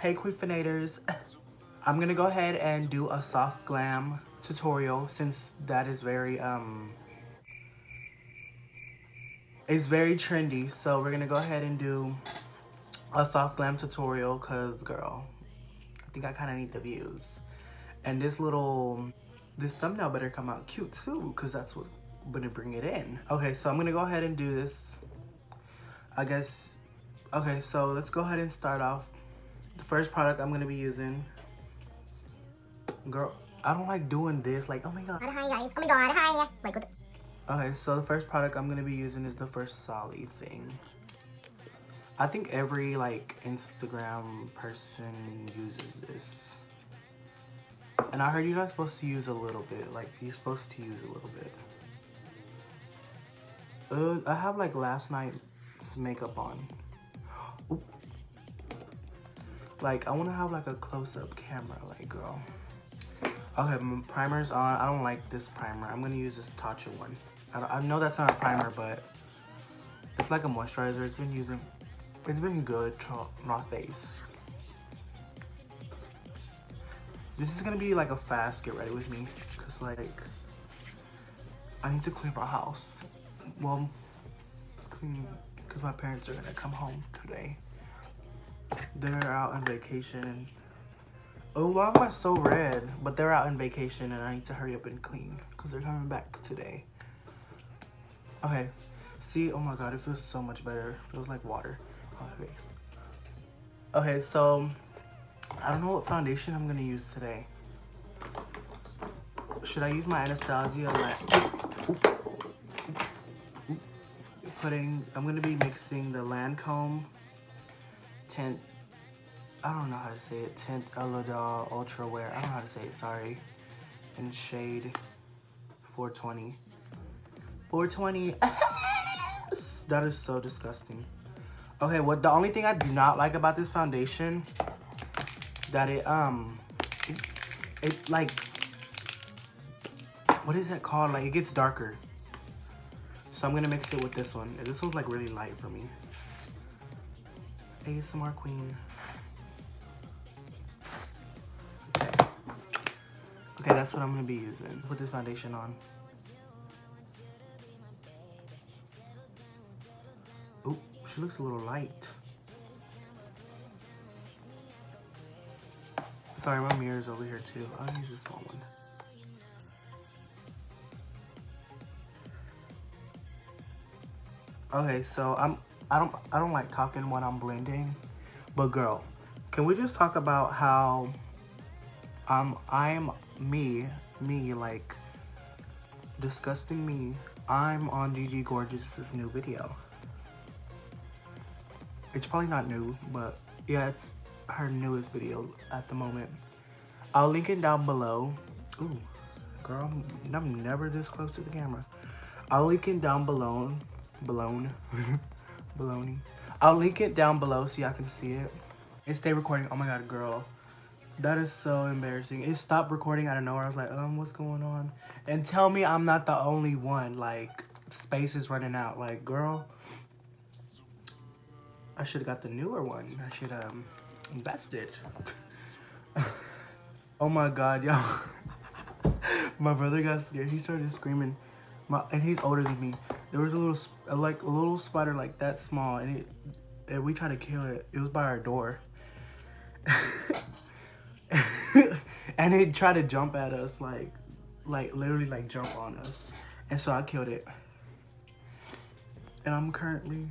Hey Queefinators, I'm gonna go ahead and do a soft glam tutorial since that is it's very trendy. So we're gonna go ahead and do a soft glam tutorial cause girl, I think I kinda need the views. And this thumbnail better come out cute too cause that's what's gonna bring it in. Okay, so I'm gonna go ahead and do this, I guess. Okay, so let's go ahead and start off. The first product I'm gonna be using, girl, I don't like doing this, like, oh my god. Hi guys, oh my god, hi. Wait, what? Okay, so the first product I'm gonna be using is the first Solly thing. I think every like Instagram person uses this. And I heard you're not supposed to use a little bit, like you're supposed to use a little bit. I have like last night's makeup on. Oop. Like I wanna have like a close-up camera, like girl. Okay, my primer's on. I don't like this primer. I'm gonna use this Tatcha one. I know that's not a primer, but it's like a moisturizer. It's been good to my face. This is gonna be like a fast get ready with me, cause like I need to clean my house. Well, clean, cause my parents are gonna come home today. They're out on vacation. Oh, why am I so red? But they're out on vacation and I need to hurry up and clean because they're coming back today. Okay, see, oh my god, it feels so much better. It feels like water on my face. Okay, so I don't know what foundation I'm gonna use today. Should I use my Anastasia? I'm gonna be mixing the Lancome tint. I don't know how to say it. Tint Elodal Ultra Wear. I don't know how to say it, sorry. In shade 420. 420. That is so disgusting. Okay, the only thing I do not like about this foundation, that it like, what is that called? Like it gets darker. So I'm gonna mix it with this one. This one's like really light for me. ASMR queen. Okay, that's what I'm gonna be using. Put this foundation on. Oh, she looks a little light. Sorry, my mirror's over here too. I'll use this small one. Okay, so I don't like talking when I'm blending, but girl, can we just talk about how I'm me, like disgusting me. I'm on Gigi Gorgeous's new video. It's probably not new, but yeah, it's her newest video at the moment. I'll link it down below. Ooh, girl, I'm never this close to the camera. I'll link it down below. Baloney. I'll link it down below so y'all can see it. And stay recording. Oh my god, girl. That is so embarrassing. It stopped recording out of nowhere. I was like, what's going on? And tell me I'm not the only one. Like, space is running out. Like, girl, I should have got the newer one. I should have invested. Oh my god, y'all. My brother got scared. He started screaming. And he's older than me. There was a little spider like that small, and we tried to kill it. It was by our door. And it tried to jump at us, like literally like jump on us. And so I killed it. And I'm currently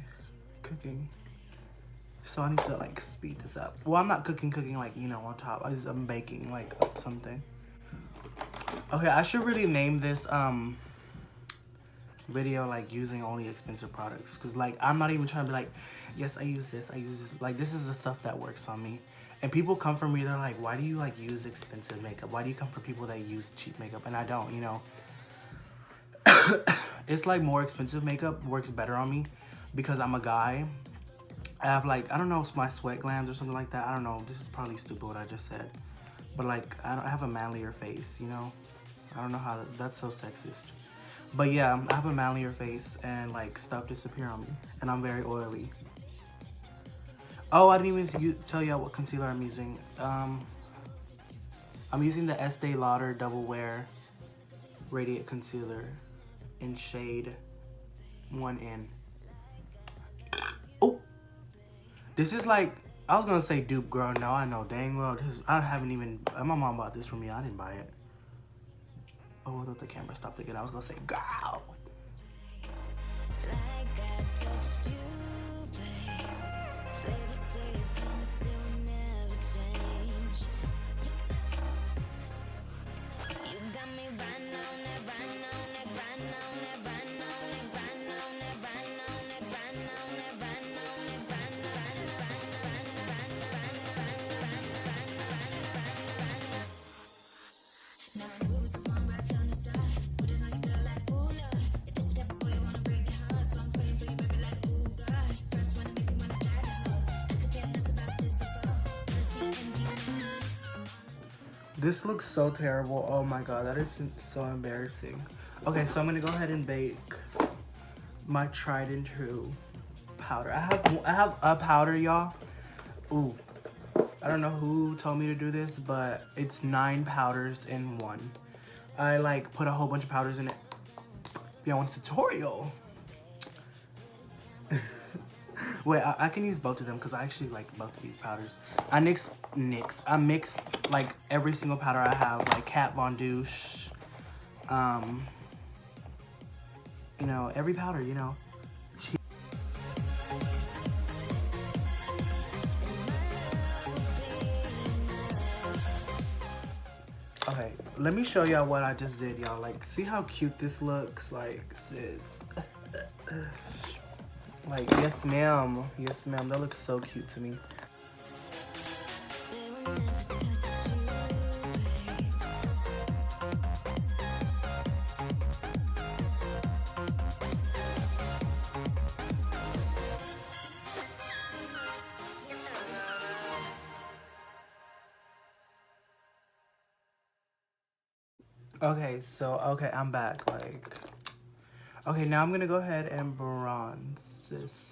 cooking. So I need to like speed this up. Well, I'm not cooking like, you know, on top. I'm baking like something. Okay, I should really name this video like using only expensive products, because like I'm not even trying to be like, yes, I use this. Like, this is the stuff that works on me. And people come for me, they're like, why do you like use expensive makeup? Why do you come for people that use cheap makeup? And I don't, you know. It's like more expensive makeup works better on me because I'm a guy. I have like, I don't know, my sweat glands or something like that. I don't know, this is probably stupid what I just said, but like I have a manlier face, you know. I don't know how that's so sexist. But yeah, I have a manlier face and like stuff disappear on me, and I'm very oily. Oh, I didn't even tell y'all what concealer I'm using. I'm using the Estee Lauder Double Wear Radiant Concealer in shade 1N. Oh, this is like, I was gonna say dupe girl. Now I know dang well I haven't even. My mom bought this for me. I didn't buy it. Oh, I thought the camera stopped again. I was gonna say girl. This looks so terrible. Oh my god, that is so embarrassing. Okay, so I'm gonna go ahead and bake my tried and true powder. I have a powder, y'all. Ooh, I don't know who told me to do this, but it's 9 powders in one. I like put a whole bunch of powders in it. If y'all want a tutorial. Wait, I can use both of them because I actually like both of these powders. I mix like every single powder I have, like Kat Von D, you know, every powder, you know. Okay, let me show y'all what I just did, y'all. Like, see how cute this looks? Like, sis. Like, yes ma'am. Yes ma'am, that looks so cute to me. Okay, so, okay, I'm back, like. Okay, now I'm gonna go ahead and bronze this.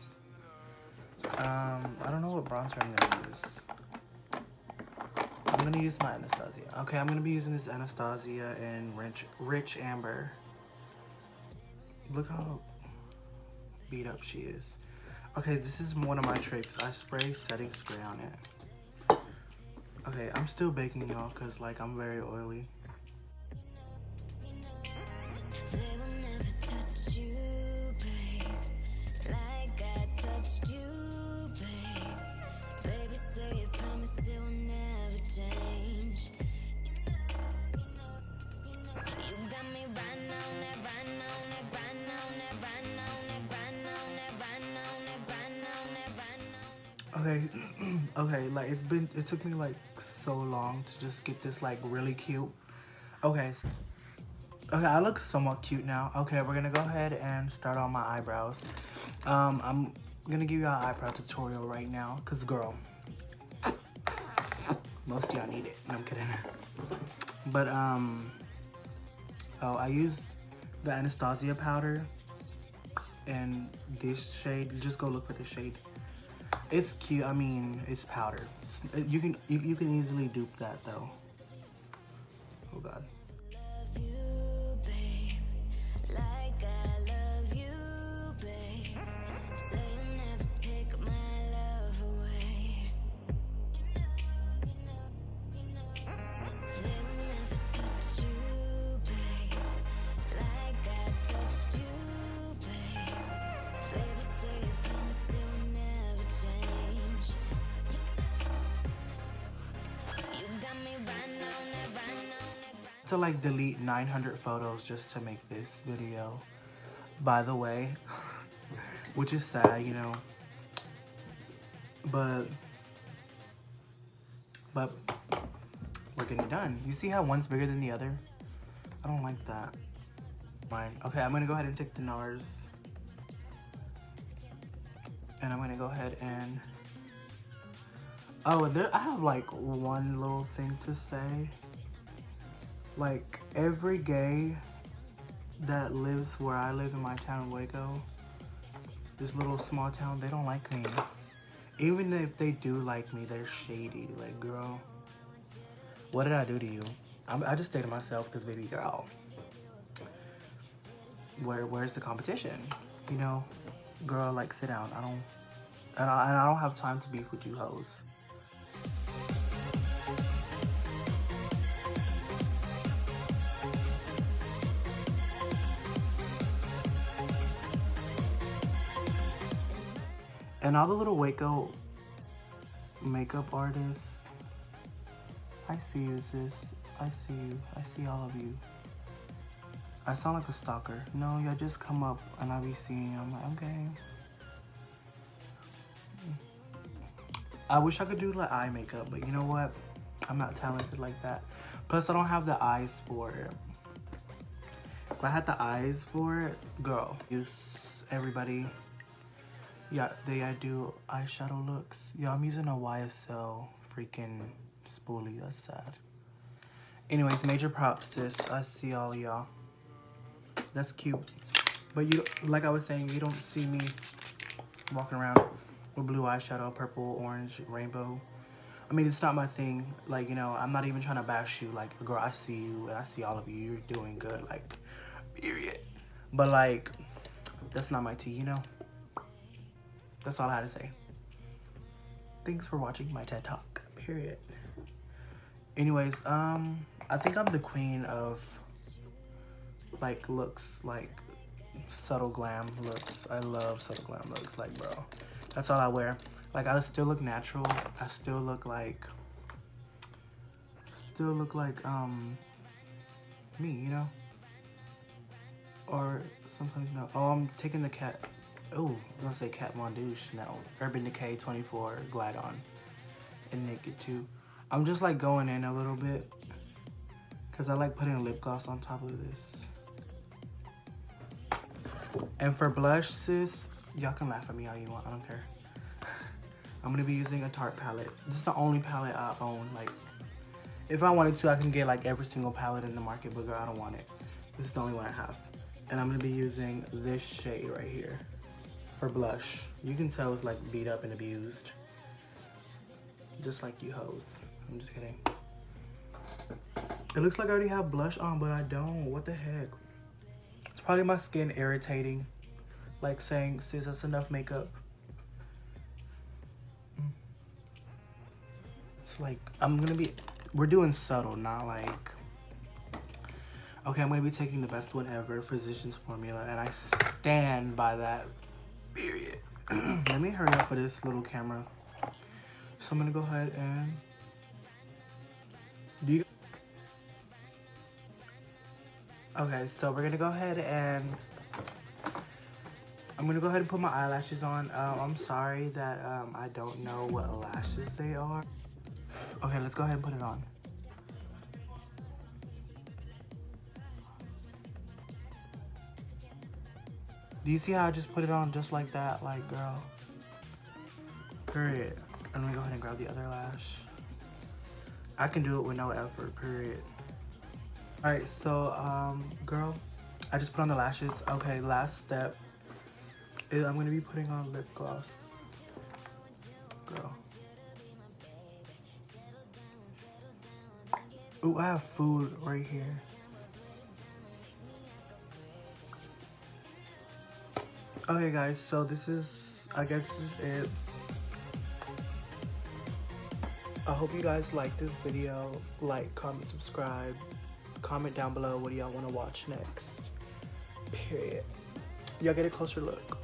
I don't know what bronzer I'm gonna use. I'm gonna use my Anastasia. Okay, I'm gonna be using this Anastasia in Rich Amber. Look how beat up she is. Okay, this is one of my tricks. I spray setting spray on it. Okay, I'm still baking, y'all, because, like, I'm very oily. Okay, okay, like it took me like so long to just get this like really cute. Okay, I look somewhat cute now. Okay, we're gonna go ahead and start on my eyebrows. I'm gonna give you an eyebrow tutorial right now, cause girl, most of y'all need it. No, I'm kidding. But oh, I use the Anastasia powder and this shade. Just go look for this shade. It's cute. I mean, it's powder. You can easily dupe that though. Oh god. To like delete 900 photos just to make this video, by the way, which is sad, you know, but we're getting done. You see how one's bigger than the other? I don't like that. Fine. Okay, I'm gonna go ahead and take the NARS and I'm gonna go ahead and I have like one little thing to say. Like, every gay that lives where I live in my town of Waco, this little small town, they don't like me. Even if they do like me, they're shady. Like, girl, what did I do to you? I just stay to myself because, baby girl, where's the competition? You know, girl, like, sit down. I don't have time to beef with you hoes. And all the little Waco makeup artists, I see you, sis. I see you. I see all of you. I sound like a stalker. No, y'all just come up and I be seeing you. I'm like, okay. I wish I could do like eye makeup, but you know what? I'm not talented like that. Plus, I don't have the eyes for it. If I had the eyes for it, girl, use everybody. Yeah, I do eyeshadow looks. Yeah, I'm using a YSL freaking spoolie. That's sad. Anyways, major props, sis. I see all y'all. That's cute. But you, like I was saying, you don't see me walking around with blue eyeshadow, purple, orange, rainbow. I mean, it's not my thing. Like, you know, I'm not even trying to bash you. Like, girl, I see you and I see all of you. You're doing good. Like, period. But, like, that's not my tea, you know? That's all I had to say. Thanks for watching my TED Talk. Period. Anyways, I think I'm the queen of, like, looks, like, subtle glam looks. I love subtle glam looks. Like, bro, that's all I wear. Like, I still look natural. I still look like, me, you know? Or sometimes, no. Oh, I'm taking the cat. Oh, I was gonna say Kat Von D. No, Urban Decay 24 Glide On and Naked 2. I'm just like going in a little bit because I like putting lip gloss on top of this. And for blush, sis, y'all can laugh at me all you want. I don't care. I'm gonna be using a Tarte palette. This is the only palette I own. Like, if I wanted to, I can get like every single palette in the market, but girl, I don't want it. This is the only one I have. And I'm gonna be using this shade right here for blush. You can tell it's like beat up and abused. Just like you hoes. I'm just kidding. It looks like I already have blush on, but I don't. What the heck? It's probably my skin irritating. Like saying, sis, that's enough makeup. It's like, we're doing subtle, not like, okay, I'm gonna be taking the best one ever, Physicians Formula, and I stand by that. Period. Let me hurry up for this little camera. So I'm gonna go ahead and okay, so we're gonna go ahead and I'm gonna go ahead and put my eyelashes on. I'm sorry that I don't know what lashes they are. Okay, let's go ahead and put it on. Do you see how I just put it on just like that? Like, girl. Period. I'm gonna go ahead and grab the other lash. I can do it with no effort, period. Alright, so, girl, I just put on the lashes. Okay, last step is I'm gonna be putting on lip gloss. Girl. Ooh, I have food right here. Okay, guys, so I guess this is it. I hope you guys like this video. Like, comment, subscribe. Comment down below what do y'all want to watch next. Period. Y'all get a closer look.